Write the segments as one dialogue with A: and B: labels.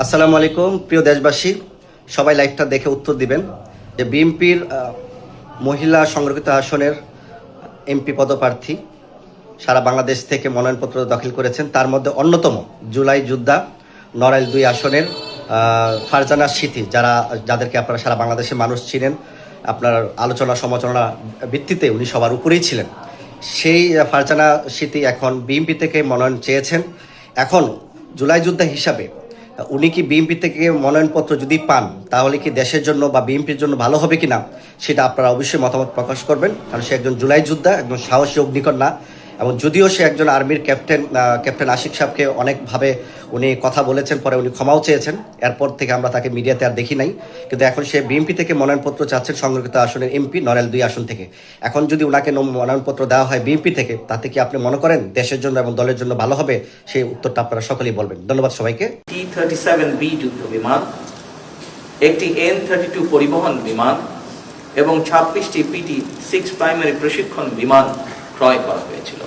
A: আসসালামু আলাইকুম প্রিয় দেশবাসী, সবাই লাইভটা দেখে উত্তর দিবেন যে বিএনপির মহিলা সংরক্ষিত আসনের এমপি পদপ্রার্থী সারা বাংলাদেশ থেকে মনোনয়নপত্র দাখিল করেছেন। তার মধ্যে অন্যতম জুলাই যোদ্ধা নড়াইল 2 আসনের ফারজানা স্মৃতি, যাদেরকে আপনারা সারা বাংলাদেশের মানুষ ছিলেন। আপনার আলোচনা সমালোচনা ভিত্তিতে উনি সবার উপরেই ছিলেন। সেই ফারজানা স্মৃতি এখন বিএনপি থেকে মনোনয়ন চেয়েছেন। এখন জুলাই যোদ্ধা হিসাবে উনি কি বিএনপি থেকে মনোনয়নপত্র যদি পান, তাহলে কি দেশের জন্য বা বিএনপির জন্য ভালো হবে কিনা সেটা আপনারা অবশ্যই মতামত প্রকাশ করবেন। কারণ সে একজন জুলাই যোদ্ধা, একজন সাহসী অগ্নিকন্যা, এবং যদিও সে একজন আর্মির ক্যাপ্টেন আশিক সাহেবকে অনেকভাবে উনি কথা বলেছেন, পরে উনি ক্ষমাও চেয়েছেন। এরপর থেকে আমরা তাকে মিডিয়াতে আর দেখি নাই, কিন্তু এখন সে বিএনপি থেকে মনোনয়নপত্র চাচ্ছেন সংরক্ষিত আসনের এমপি নড়াইল 2 আসন থেকে। এখন যদি ওনাকে মনোনয়নপত্র দেওয়া হয় বিএনপি থেকে, তাতে কি আপনি মনে করেন দেশের জন্য এবং দলের জন্য ভালো হবে? সেই উত্তরটা আপনারা সকলেই বলবেন। ধন্যবাদ সবাইকে।
B: T-37B যুদ্ধ বিমান, একটি N-32 পরিবহন বিমান এবং 26টি PT-6 প্রাইমারি প্রশিক্ষণ বিমান ক্রয় করা হয়েছিল।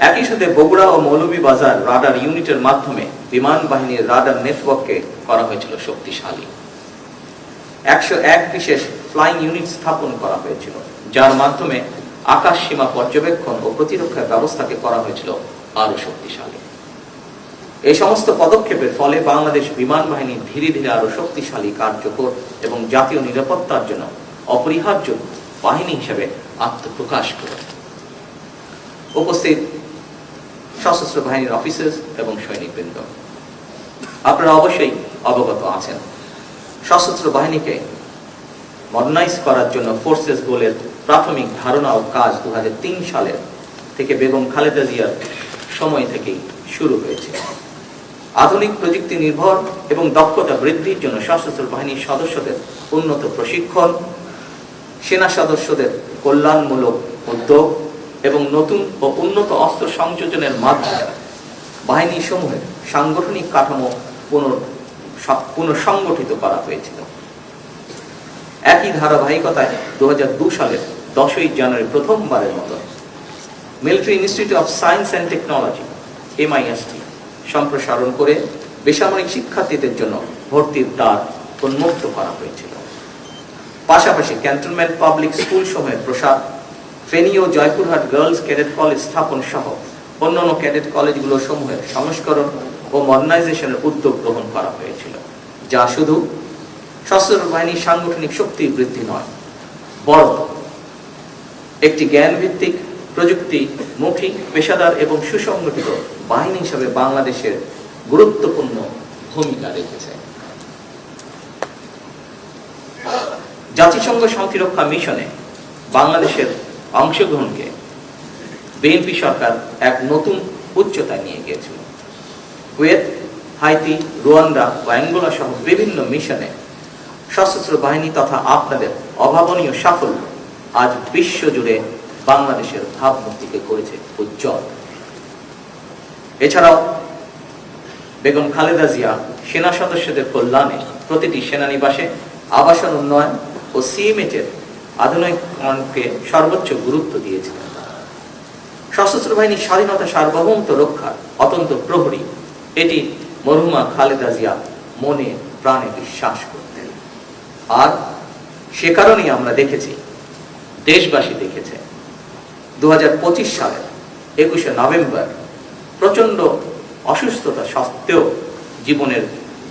B: একই সাথে বগুড়া ও মৌলভীবাজার রাডার ইউনিটের মাধ্যমে বিমান বাহিনীর রাডার নেটওয়ার্ককে করা হয়েছিল শক্তিশালী। 101 বিশেষ ফ্লাইং ইউনিট স্থাপন করা হয়েছিল, যার মাধ্যমে আকাশ সীমা পর্যবেক্ষণ ও প্রতিরক্ষা ব্যবস্থাকে করা হয়েছিল আরো শক্তিশালী। এই সমস্ত পদক্ষেপের ফলে বাংলাদেশ বিমান বাহিনী ধীরে ধীরে আরো শক্তিশালী, কার্যকর এবং জাতীয় নিরাপত্তার জন্য অপরিহার্য বাহিনী হিসেবে আত্মপ্রকাশ করে। উপস্থিত সশস্ত্র বাহিনীর অফিসার্স এবং সৈনিকবৃন্দ, আপনারা অবশ্যই অবগত আছেন, সশস্ত্র বাহিনীকে মডার্নাইজ করার জন্য ফোর্সেস গোলের প্রাথমিক ধারণা ও কাজ 2003 সালের থেকে বেগম খালেদা জিয়ার সময় থেকেই শুরু হয়েছে। আধুনিক প্রযুক্তি নির্ভর এবং দক্ষতা বৃদ্ধির জন্য সশস্ত্র বাহিনীর সদস্যদের উন্নত প্রশিক্ষণ, সেনা সদস্যদের কল্যাণমূলক উদ্যোগ এবং নতুন ও উন্নত অস্ত্র সংযোজনের মাধ্যমে বাহিনী সমূহের সাংগঠনিক কাঠামো পুনঃসংগঠিত করা হয়েছিল। একই ধারাবাহিকতায় 2002 সালের 10ই জানুয়ারি প্রথমবারের মতো military institute of science and technology MIST সম্প্রসারণ করে বেসামরিক শিক্ষার্থীদের জন্য ভর্তির দ্বার উন্মুক্ত করা হয়েছিল। পাশাপাশি ক্যান্টনমেন্ট পাবলিক স্কুল সমূহের প্রসার, ফেনী ও জয়পুরহাট গার্লস ক্যাডেট কলেজ স্থাপন সহ অন্যান্য ক্যাডেট কলেজগুলো সমূহের সংস্করণ ও মডার্নাইজেশনের উদ্যোগ গ্রহণ করা হয়েছিল, যা শুধু সশস্ত্র বাহিনীর সাংগঠনিক শক্তি বৃদ্ধি নয়, বরং একটি জ্ঞানভিত্তিক, প্রযুক্তিমুখী, পেশাদার এবং সুসংগঠিত বাহিনী হিসেবে বাংলাদেশের গুরুত্বপূর্ণ ভূমিকা রেখেছে। জাতিসংঘ শান্তিরক্ষা মিশনে বাংলাদেশের অংশগ্রহণকে বিএনপি সরকার এক নতুন উচ্চতায় নিয়ে গিয়েছিল। কুয়েত, হাইতি, রুয়ান্ডা ও অ্যাঙ্গোলা সহ বিভিন্ন মিশনে সশস্ত্র বাহিনী তথা আপনাদের অভাবনীয় সাফল্য আজ বিশ্বজুড়ে বাংলাদেশের ভাবমূর্তিকে করেছে উজ্জ্বল। এছাড়াও বেগম খালেদা জিয়া সেনা সদস্যদের কল্যাণে প্রতিটি সেনানিবাসে আবাসন উন্নয়ন ও সিএমএইচের আধুনিকরণকে সর্বোচ্চ গুরুত্ব দিয়েছিলেন। সশস্ত্র বাহিনীর স্বাধীনতা সার্বভৌমত্ব রক্ষার অত্যন্ত প্রহরী এটি মরহুমা খালেদা জিয়া মনে প্রাণে বিশ্বাস করতেন। আর সে কারণেই আমরা দেখেছি, দেশবাসী দেখেছে, 2025 সালের 21শে নভেম্বর প্রচন্ড অসুস্থতা সত্ত্বেও জীবনের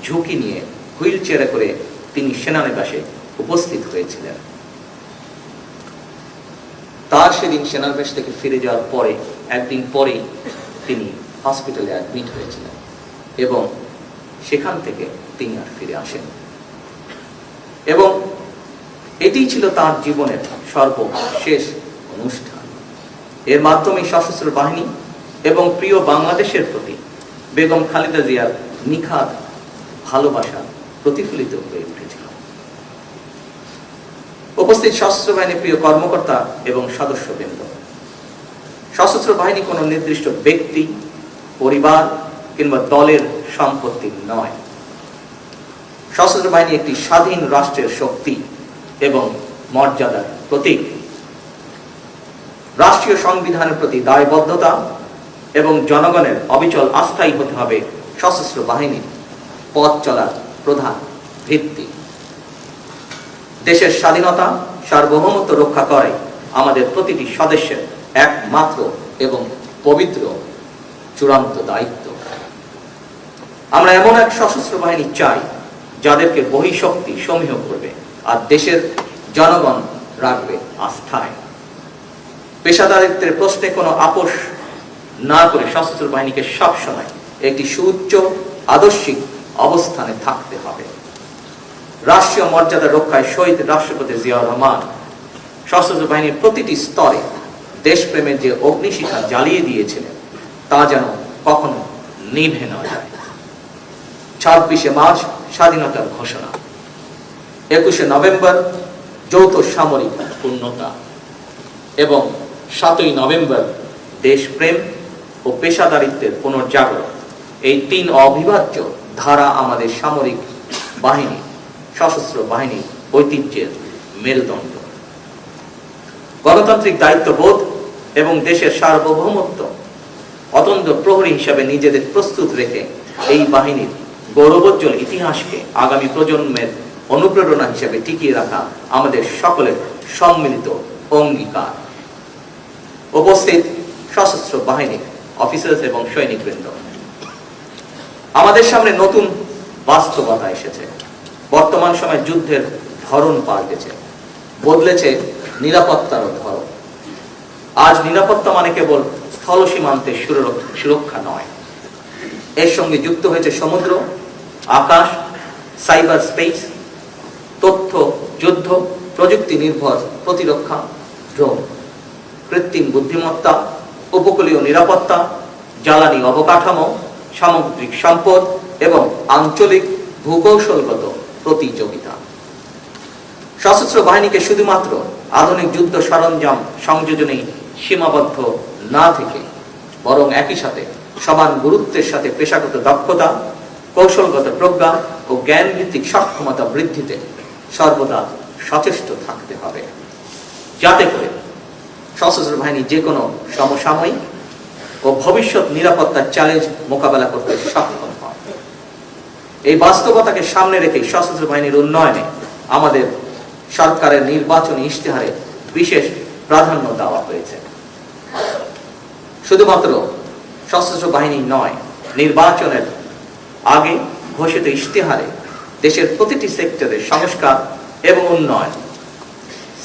B: ঝুঁকি নিয়ে হুইল চেয়ারে করে তিনি সেনানিবাসে উপস্থিত হয়েছিলেন। তার সেদিন সেনানিবাস থেকে ফিরে যাওয়ার পরে একদিন পরেই তিনি হসপিটালে অ্যাডমিট হয়েছিলেন এবং সেখান থেকে তিনি আর ফিরে আসেন। এবং এটি ছিল তার জীবনের সর্বশেষ অনুষ্ঠান। এর মাধ্যমে সশস্ত্র বাহিনী এবং প্রিয় বাংলাদেশের প্রতি বেগম খালেদা জিয়ার নিখাদ ভালোবাসা প্রতিফলিত হয়ে উঠেছিল। উপস্থিত সশস্ত্র বাহিনীর প্রিয় কর্মকর্তা এবং সদস্যবৃন্দ, সশস্ত্র বাহিনী কোনো নির্দিষ্ট ব্যক্তি, পরিবার কিংবা দলের সম্পত্তি নয়। সশস্ত্র বাহিনী একটি স্বাধীন রাষ্ট্রের শক্তি এবং মর্যাদার প্রতীক। রাষ্ট্রীয় সংবিধানের প্রতি দায়বদ্ধতা এবং জনগণের অবিচল আস্থাই হতে হবে সশস্ত্র বাহিনীর পথ চলার প্রধান ভিত্তি। দেশের স্বাধীনতা সার্বভৌমত্ব রক্ষা করে আমাদের প্রতিটি সদস্যের একমাত্র এবং পবিত্র চূড়ান্ত দায়িত্ব। আমরা এমন এক সশস্ত্র বাহিনী চাই যাদেরকে বহিঃশক্তি সমীহ করবে আর দেশের জনগণ রাখবে আস্থায়। পেশাদারিত্বের প্রশ্নে কোনো আপোষ না করে সশস্ত্র বাহিনীকে সবসময় একটি সুউচ্চ আদর্শিক অবস্থানে থাকতে হবে। রাষ্ট্রীয় মর্যাদা রক্ষায় শহীদ রাষ্ট্রপতি জিয়াউর রহমান সশস্ত্র বাহিনীর প্রতিটি স্তরে দেশপ্রেমের যে অগ্নিশিখা জ্বালিয়ে দিয়েছিলেন তা যেন কখনো নিভে না যায়। 26শে মার্চ স্বাধীনতার ঘোষণা, 21শে নভেম্বর যৌথ সামরিক পূর্ণতা এবং 7ই নভেম্বর দেশপ্রেম ও পেশাদারিত্বের পুনর্জাগরণ, এই তিন অবিভাজ্য ধারা আমাদের সামরিক বাহিনী সশস্ত্র বাহিনীর ঐতিহ্যের মেরুদণ্ড। গণতান্ত্রিক দায়িত্ববোধ এবং দেশের সার্বভৌমত্ব অতন্দ্র প্রহরী হিসাবে নিজেদের প্রস্তুত রেখে এই বাহিনীর গৌরবোজ্জ্বল ইতিহাসকে আগামী প্রজন্মের অনুপ্রেরণা হিসেবে টিকিয়ে রাখা আমাদের সকলের সম্মিলিত অঙ্গীকার। উপস্থিত সশস্ত্র বাহিনীর অফিসার্স এবং সৈনিকবৃন্দ, আমাদের সামনে নতুন বাস্তবতা এসেছে। বর্তমান সময়ে যুদ্ধের ধরন পাল্টেছে, বদলেছে নিরাপত্তার ধরন। আজ নিরাপত্তা মানে কেবল স্থল সীমান্তের সুরক্ষা নয়, এর সঙ্গে যুক্ত হয়েছে সমুদ্র, আকাশ, সাইবার স্পেস, তথ্য যুদ্ধ, প্রযুক্তি নির্ভর প্রতিরক্ষা, ড্রোন, কৃত্রিম বুদ্ধিমত্তা, উপকূলীয় নিরাপত্তা, জ্বালানি অবকাঠামো, সামুদ্রিক সম্পদ এবং আঞ্চলিক ভূকৌশলগত প্রতিযোগিতা। সশস্ত্র বাহিনীকে শুধুমাত্র আধুনিক যুদ্ধ সরঞ্জাম সংযোজনেই সীমাবদ্ধ না থেকে বরং একই সাথে সমান গুরুত্বের সাথে পেশাগত দক্ষতা, কৌশলগত প্রজ্ঞা ও জ্ঞান ভিত্তিক সক্ষমতা বৃদ্ধিতে সর্বদা সচেষ্ট থাকতে হবে, যাতে করে সশস্ত্র বাহিনী যে কোনো সমসাময়িক ও ভবিষ্যৎ নিরাপত্তার চ্যালেঞ্জ মোকাবেলা করতে সক্ষম হয়। এই বাস্তবতাকে সামনে রেখে সশস্ত্র বাহিনীর উন্নয়নে আমাদের সরকারের নির্বাচনী ইশতেহারে বিশেষ প্রাধান্য দেওয়া হয়েছে। শুধুমাত্র সশস্ত্র বাহিনী নয়, নির্বাচনের আগে ঘোষিত ইশতেহারে দেশের প্রতিটি সেক্টরের সংস্কার এবং উন্নয়ন,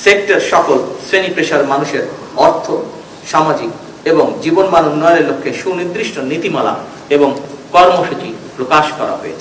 B: সেক্টর সকল শ্রেণী পেশার মানুষের অর্থ, সামাজিক এবং জীবনমান উন্নয়নের লক্ষ্যে সুনির্দিষ্ট নীতিমালা এবং কর্মসূচি প্রকাশ করা হয়েছে।